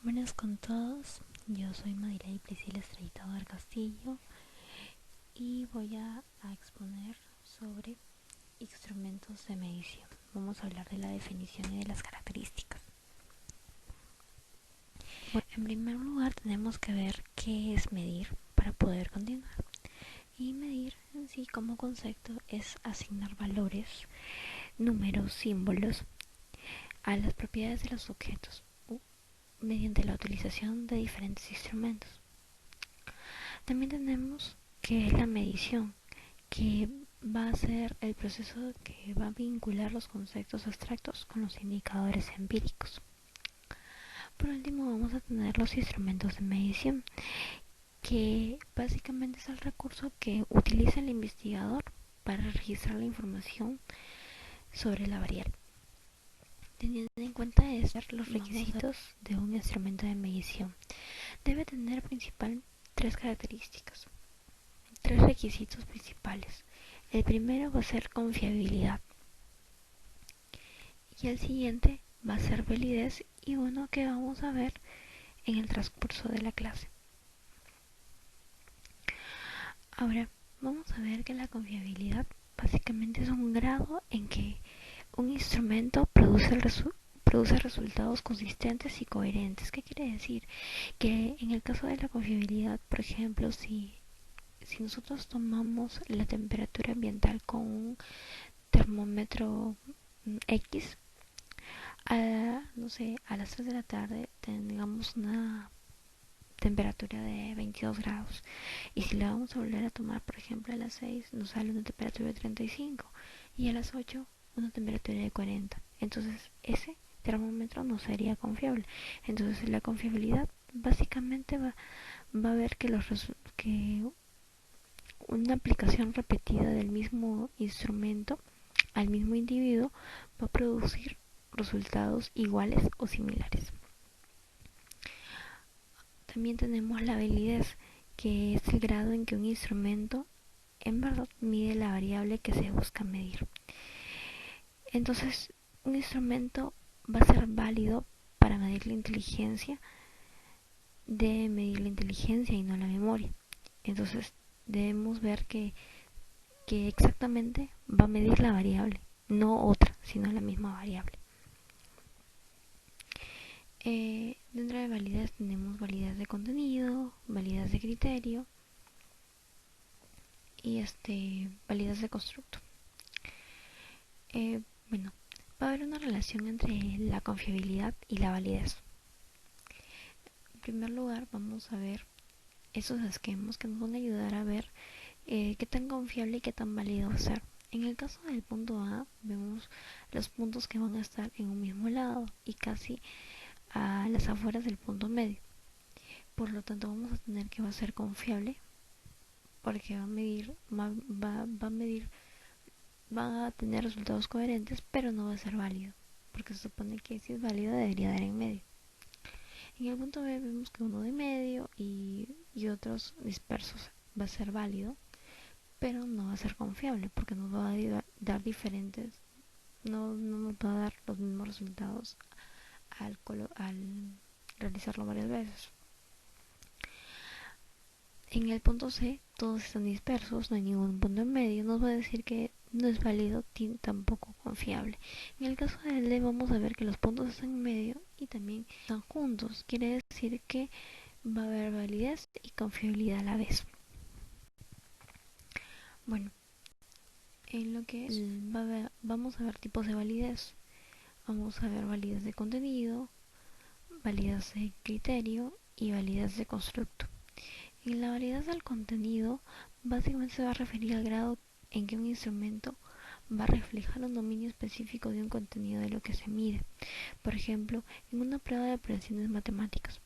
Buenas con todos, yo soy Marilei Priscila Estrellita del Castillo y voy a exponer sobre instrumentos de medición. Vamos a hablar de la definición y de las características. Bueno, en primer lugar tenemos que ver qué es medir para poder continuar. Y medir en sí como concepto es asignar valores, números, símbolos a las propiedades de los objetos mediante la utilización de diferentes instrumentos. También tenemos que es la medición, que va a ser el proceso que va a vincular los conceptos abstractos con los indicadores empíricos. Por último vamos a tener los instrumentos de medición, que básicamente es el recurso que utiliza el investigador para registrar la información sobre la variable. Teniendo en cuenta los requisitos de un instrumento de medición, debe tener tres características, tres requisitos principales. El primero va a ser confiabilidad y el siguiente va a ser validez y uno que vamos a ver en el transcurso de la clase. Ahora vamos a ver que la confiabilidad básicamente es un grado en que un instrumento produce resultados consistentes y coherentes. ¿Qué quiere decir? Que en el caso de la confiabilidad, por ejemplo, si nosotros tomamos la temperatura ambiental con un termómetro X, no sé, a las 3 de la tarde tengamos una temperatura de 22 grados y si la vamos a volver a tomar, por ejemplo, a las 6 nos sale una temperatura de 35 y a las 8 una temperatura de 40. Entonces ese termómetro no sería confiable. Entonces la confiabilidad básicamente va a ver que una aplicación repetida del mismo instrumento al mismo individuo va a producir resultados iguales o similares. También tenemos la validez, que es el grado en que un instrumento en verdad mide la variable que se busca medir. Entonces, un instrumento va a ser válido para medir la inteligencia, debe medir la inteligencia y no la memoria. Entonces, debemos ver que exactamente va a medir la variable, no otra, sino la misma variable. Dentro de validez tenemos validez de contenido, validez de criterio y validez de constructo. Bueno, va a haber una relación entre la confiabilidad y la validez. En primer lugar, vamos a ver esos esquemas que nos van a ayudar a ver qué tan confiable y qué tan válido va a ser. En el caso del punto A, vemos los puntos que van a estar en un mismo lado y casi a las afueras del punto medio. Por lo tanto, vamos a tener que va a ser confiable porque va a tener resultados coherentes, pero no va a ser válido, porque se supone que si es válido debería dar en medio. En el punto B vemos que uno de medio y otros dispersos va a ser válido, pero no va a ser confiable porque nos va a dar diferentes, no nos va a dar los mismos resultados al realizarlo varias veces. En el punto C todos están dispersos, no hay ningún punto en medio, nos va a decir que no es válido, tampoco confiable. En el caso del D vamos a ver que los puntos están en medio y también están juntos, quiere decir que va a haber validez y confiabilidad a la vez. Bueno, en lo que vamos a ver tipos de validez. Vamos a ver validez de contenido, validez de criterio y validez de constructo. En la validez del contenido, básicamente se va a referir al grado en que un instrumento va a reflejar un dominio específico de un contenido de lo que se mide. Por ejemplo, en una prueba de operaciones matemáticas.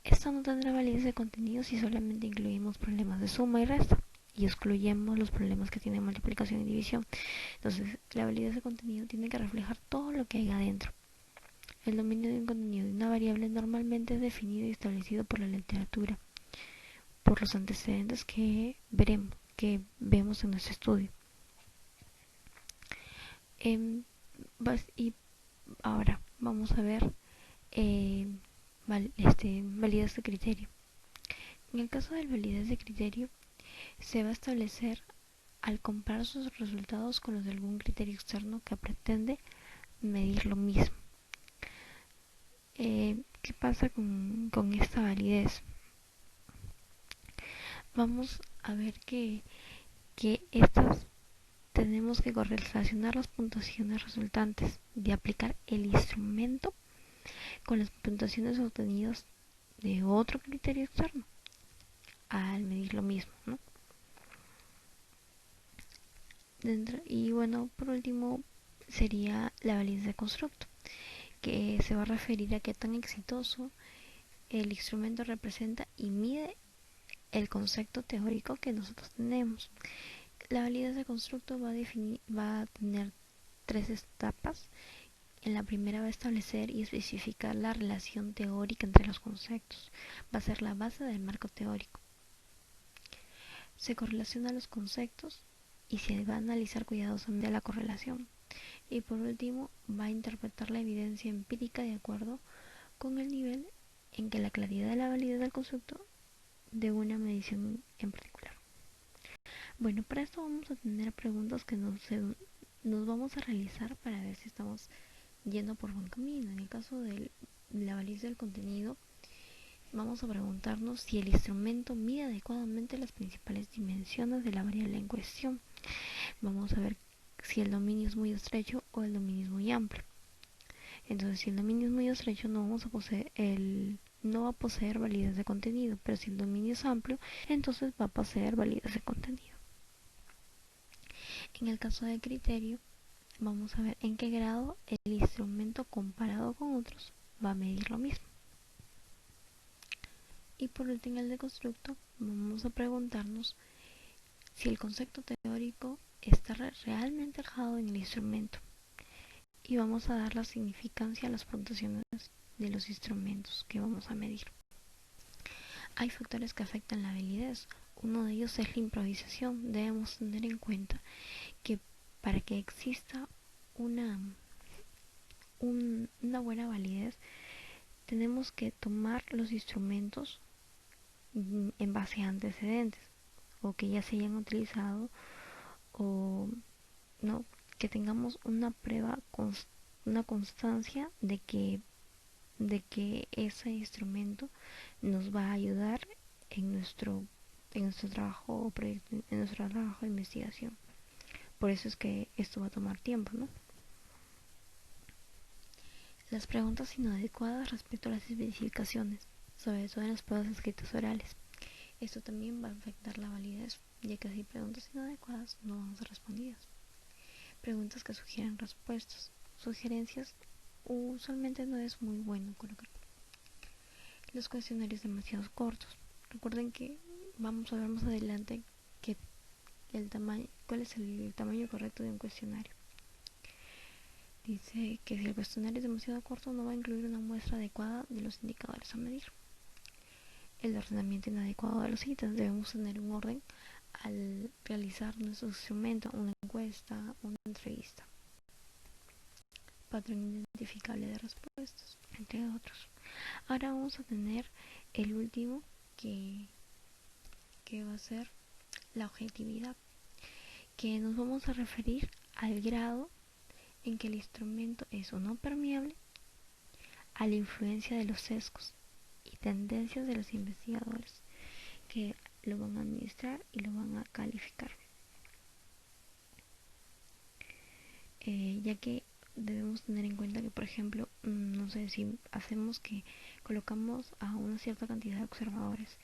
Esta no tendrá validez de contenido si solamente incluimos problemas de suma y resta y excluyemos los problemas que tienen multiplicación y división. Entonces, la validez de contenido tiene que reflejar todo lo que hay adentro. El dominio de un contenido de una variable normalmente es definido y establecido por la literatura, por los antecedentes que vemos en nuestro estudio. Y ahora vamos a ver validez de criterio. En el caso de validez de criterio, se va a establecer al comparar sus resultados con los de algún criterio externo que pretende medir lo mismo. ¿Qué pasa con esta validez? Vamos a ver que estas tenemos que correlacionar las puntuaciones resultantes de aplicar el instrumento con las puntuaciones obtenidas de otro criterio externo al medir lo mismo, ¿no? Y bueno, por último sería la validez de constructo, que se va a referir a qué tan exitoso el instrumento representa y mide el concepto teórico que nosotros tenemos. La validez de constructo va a tener tres etapas. En la primera va a establecer y especificar la relación teórica entre los conceptos. Va a ser la base del marco teórico. Se correlaciona los conceptos y se va a analizar cuidadosamente la correlación. Y por último, va a interpretar la evidencia empírica de acuerdo con el nivel en que la claridad de la validez del concepto de una medición en particular. Bueno, para esto vamos a tener preguntas que nos vamos a realizar para ver si estamos yendo por buen camino. En el caso de la validez del contenido, vamos a preguntarnos si el instrumento mide adecuadamente las principales dimensiones de la variable en cuestión. Vamos a ver si el dominio es muy estrecho o el dominio es muy amplio. Entonces, si el dominio es muy estrecho, no va a poseer validez de contenido, pero si el dominio es amplio, entonces va a poseer validez de contenido. En el caso del criterio, vamos a ver en qué grado el instrumento comparado con otros va a medir lo mismo. Y por último, en el de constructo, vamos a preguntarnos si el concepto teórico está realmente alojado en el instrumento. Y vamos a dar la significancia a las puntuaciones de los instrumentos que vamos a medir. Hay factores que afectan la validez. Uno de ellos es la improvisación. Debemos tener en cuenta que para que exista una buena validez, tenemos que tomar los instrumentos en base a antecedentes o que ya se hayan utilizado, o no, que tengamos una prueba, una constancia de que ese instrumento nos va a ayudar en nuestro trabajo o proyecto, en nuestro trabajo de investigación. Por eso es que esto va a tomar tiempo, ¿no? Las preguntas inadecuadas respecto a las especificaciones, sobre todo en las pruebas escritas orales. Esto también va a afectar la validez, ya que si hay preguntas inadecuadas no van a ser respondidas. Preguntas que sugieren respuestas. Sugerencias usualmente no es muy bueno colocar. Los cuestionarios demasiado cortos. Recuerden que vamos a ver más adelante que cuál es el tamaño correcto de un cuestionario. Dice que si el cuestionario es demasiado corto no va a incluir una muestra adecuada de los indicadores a medir. El ordenamiento inadecuado de los ítems. Debemos tener un orden al realizar nuestro instrumento, una encuesta, una entrevista. Patrón identificable de respuestas, entre otros. Ahora vamos a tener el último que va a ser la objetividad, que nos vamos a referir al grado en que el instrumento es o no permeable a la influencia de los sesgos y tendencias de los investigadores que lo van a administrar y lo van a calificar. Ya que debemos tener en cuenta que, por ejemplo, no sé, si hacemos que colocamos a una cierta cantidad de observadores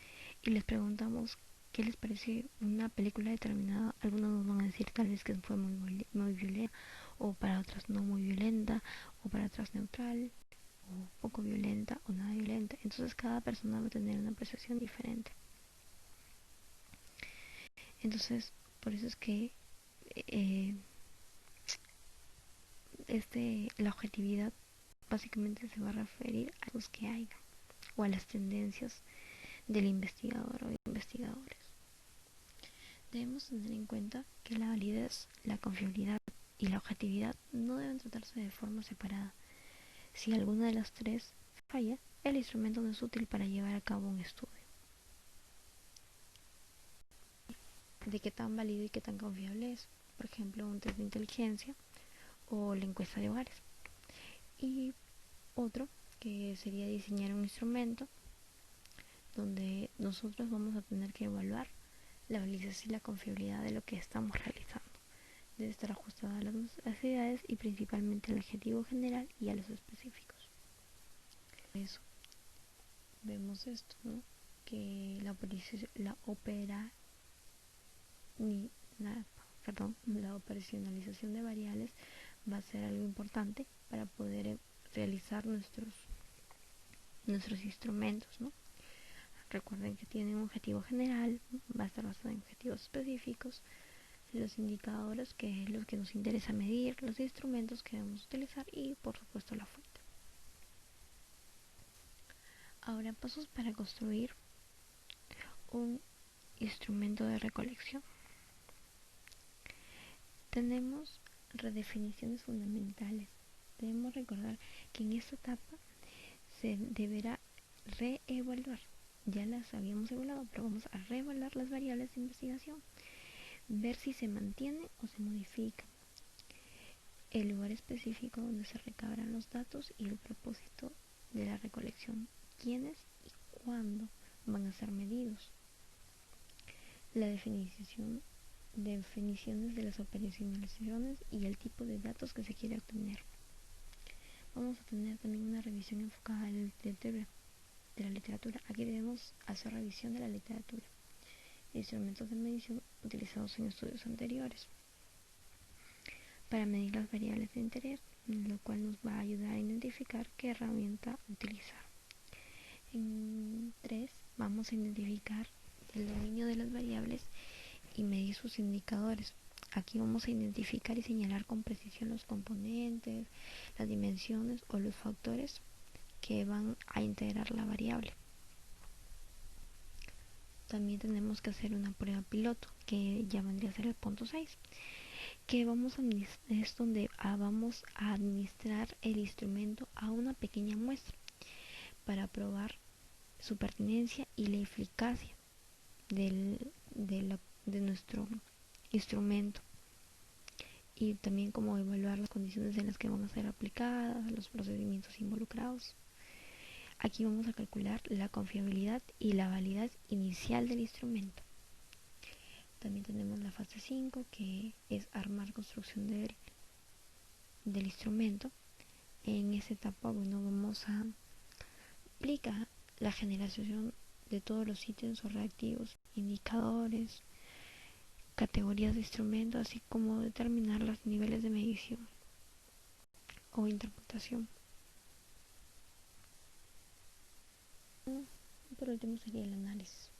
y les preguntamos qué les parece una película determinada, algunos nos van a decir tal vez que fue muy violenta, o para otras no muy violenta, o para otras neutral, o poco violenta, o nada violenta. Entonces cada persona va a tener una percepción diferente. Entonces, por eso es que la objetividad básicamente se va a referir a los que hay o a las tendencias del investigador o de investigadores. Debemos tener en cuenta que la validez, la confiabilidad y la objetividad no deben tratarse de forma separada. Si alguna de las tres falla, el instrumento no es útil para llevar a cabo un estudio. ¿De qué tan válido y qué tan confiable es? Por ejemplo, un test de inteligencia o la encuesta de hogares. Y otro que sería diseñar un instrumento donde nosotros vamos a tener que evaluar la validez y la confiabilidad de lo que estamos realizando. Debe estar ajustada a las necesidades y principalmente al objetivo general y a los específicos. Por eso vemos esto, ¿no? Que la operacionalización de variables va a ser algo importante para poder realizar nuestros instrumentos, ¿no? Recuerden que tienen un objetivo general, va a estar basado en objetivos específicos, los indicadores, que es lo que nos interesa medir, los instrumentos que debemos utilizar y por supuesto la fuente. Ahora pasos para construir un instrumento de recolección. Tenemos redefiniciones fundamentales. Debemos recordar que en esta etapa se deberá reevaluar. Ya las habíamos evaluado, pero vamos a reevaluar las variables de investigación, ver si se mantiene o se modifica, el lugar específico donde se recabarán los datos y el propósito de la recolección, quiénes y cuándo van a ser medidos, la definiciones de las operacionalizaciones y el tipo de datos que se quiere obtener. Vamos a tener también una revisión enfocada en la literatura. Aquí debemos hacer revisión de la literatura, instrumentos de medición utilizados en estudios anteriores para medir las variables de interés, lo cual nos va a ayudar a identificar qué herramienta utilizar. En 3 vamos a identificar el dominio de las variables y medir sus indicadores. Aquí vamos a identificar y señalar con precisión los componentes, las dimensiones o los factores que van a integrar la variable. También tenemos que hacer una prueba piloto, que ya vendría a ser el punto 6, que es donde vamos a administrar el instrumento a una pequeña muestra para probar su pertinencia y la eficacia de nuestro instrumento, y también cómo evaluar las condiciones en las que van a ser aplicadas, los procedimientos involucrados. Aquí vamos a calcular la confiabilidad y la validez inicial del instrumento. También tenemos la fase 5, que es armar construcción del instrumento. En esta etapa, vamos a aplicar la generación de todos los ítems o reactivos, indicadores, categorías de instrumento, así como determinar los niveles de medición o interpretación. Por último sería el análisis.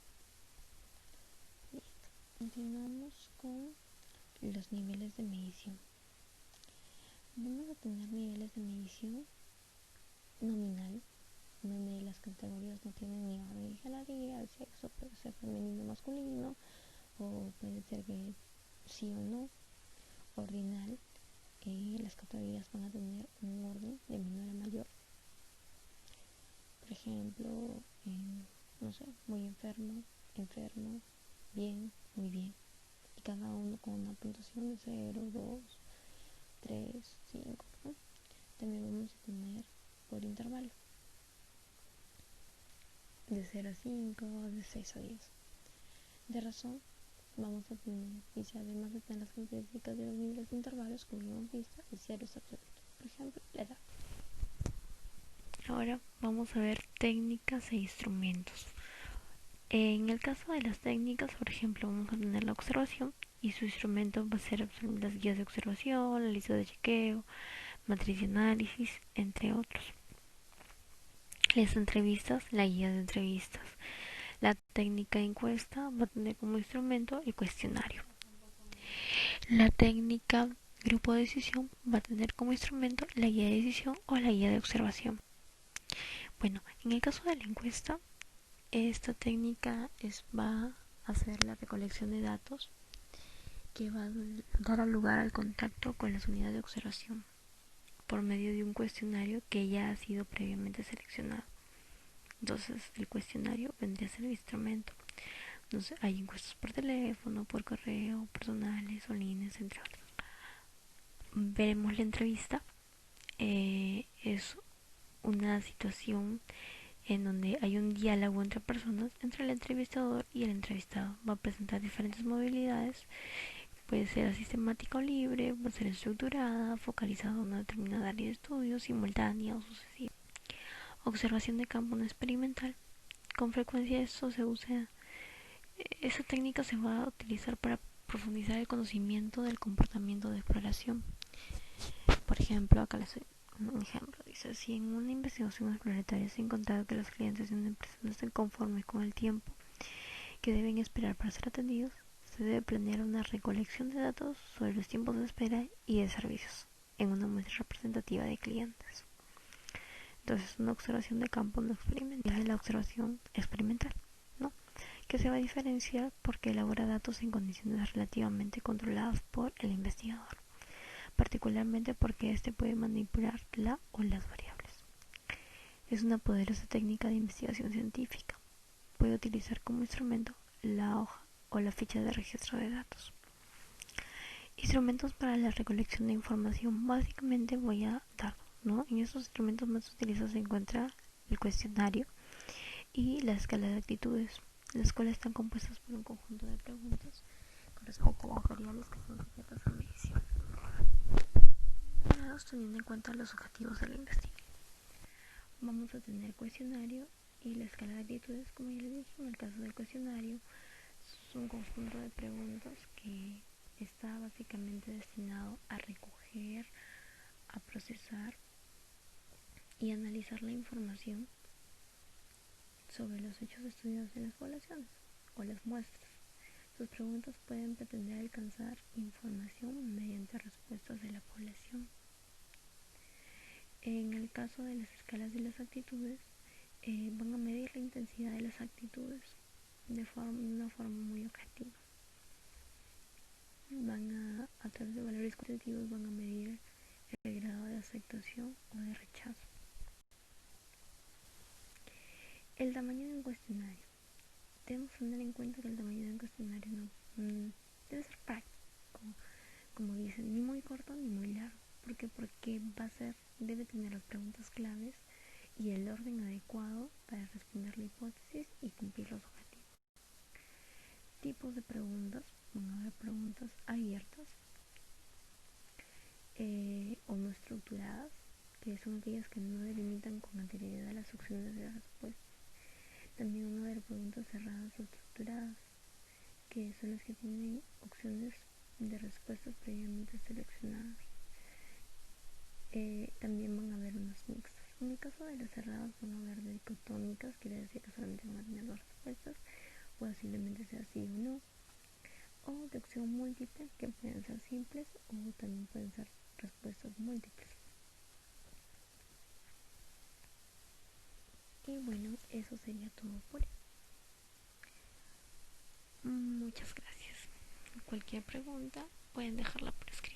Listo. Continuamos con los niveles de medición. Vamos a tener niveles de medición nominal, donde las categorías no tienen ni orden ni jerarquía, el sexo puede ser femenino o masculino, o puede ser que sí o no. Ordinal, las categorías van a tener un orden de menor a mayor. Por ejemplo, no sé, muy enfermo, enfermo, bien, muy bien. Y cada uno con una puntuación de 0, 2, 3, 5, ¿no? También vamos a tener por intervalo, de 0 a 5, de 6 a 10. De razón, vamos a tener, y si además de tener las características de los niveles de intervalos, como hemos visto, el 0 es absoluto. Por ejemplo, la edad. Ahora vamos a ver técnicas e instrumentos. En el caso de las técnicas, por ejemplo, vamos a tener la observación y su instrumento va a ser las guías de observación, la lista de chequeo, matriz de análisis, entre otros. Las entrevistas, la guía de entrevistas. La técnica de encuesta va a tener como instrumento el cuestionario. La técnica grupo de decisión va a tener como instrumento la guía de decisión o la guía de observación. Bueno, en el caso de la encuesta, esta técnica va a hacer la recolección de datos que va a dar lugar al contacto con las unidades de observación por medio de un cuestionario que ya ha sido previamente seleccionado. Entonces el cuestionario vendría a ser el instrumento. Entonces hay encuestas por teléfono, por correo, personales o líneas, entre otros. Veremos la entrevista. Es una situación en donde hay un diálogo entre personas, entre el entrevistador y el entrevistado. Va a presentar diferentes movilidades. Puede ser asistemática o libre, puede ser estructurada, focalizada en una determinada área de estudio, simultánea o sucesiva. Observación de campo no experimental. Con frecuencia esa técnica se va a utilizar para profundizar el conocimiento del comportamiento de exploración. Por ejemplo, acá les doy un ejemplo. Dice, si en una investigación exploratoria se ha encontrado que los clientes de una empresa no están conformes con el tiempo que deben esperar para ser atendidos, se debe planear una recolección de datos sobre los tiempos de espera y de servicios en una muestra representativa de clientes. Entonces, una observación de campo no experimental es la observación experimental, ¿no? Que se va a diferenciar porque elabora datos en condiciones relativamente controladas por el investigador, particularmente porque éste puede manipular la o las variables. Es una poderosa técnica de investigación científica. Puede utilizar como instrumento la hoja o la ficha de registro de datos. Instrumentos para la recolección de información. Básicamente voy a dar, ¿no? En estos instrumentos más utilizados se encuentra el cuestionario y la escala de actitudes, las cuales están compuestas por un conjunto de preguntas con respecto a las variables que son sujetas a medición, teniendo en cuenta los objetivos de la investigación. Vamos a tener cuestionario y la escala de actitudes, como ya les dije. En el caso del cuestionario es un conjunto de preguntas que está básicamente destinado a recoger, a procesar y analizar la información sobre los hechos estudiados en las poblaciones o las muestras. Sus preguntas pueden pretender alcanzar información mediante respuestas de la población. En el caso de las escalas de las actitudes, van a medir la intensidad de las actitudes de una forma muy objetiva. A través de valores cuantitativos, van a medir el grado de aceptación o de rechazo. El tamaño de un cuestionario. Debemos tener en cuenta que el tamaño de un cuestionario debe ser práctico, como dicen, ni muy corto ni muy largo. ¿Por qué? Porque debe tener las preguntas claves y el orden adecuado para responder la hipótesis y cumplir los objetivos. Tipos de preguntas. Van a haber preguntas abiertas o no estructuradas, que son aquellas que no delimitan con anterioridad las opciones de respuesta. También van a haber preguntas cerradas o estructuradas, que son las que tienen opciones de respuestas previamente seleccionadas. También van a haber unas mixtas. En el caso de las cerradas van a haber dicotómicas, quiere decir que solamente van a tener dos respuestas, o simplemente sea sí o no, o de opción múltiple, que pueden ser simples o también pueden ser respuestas múltiples. Y bueno, eso sería todo por hoy. Muchas gracias. Cualquier pregunta pueden dejarla por escrito.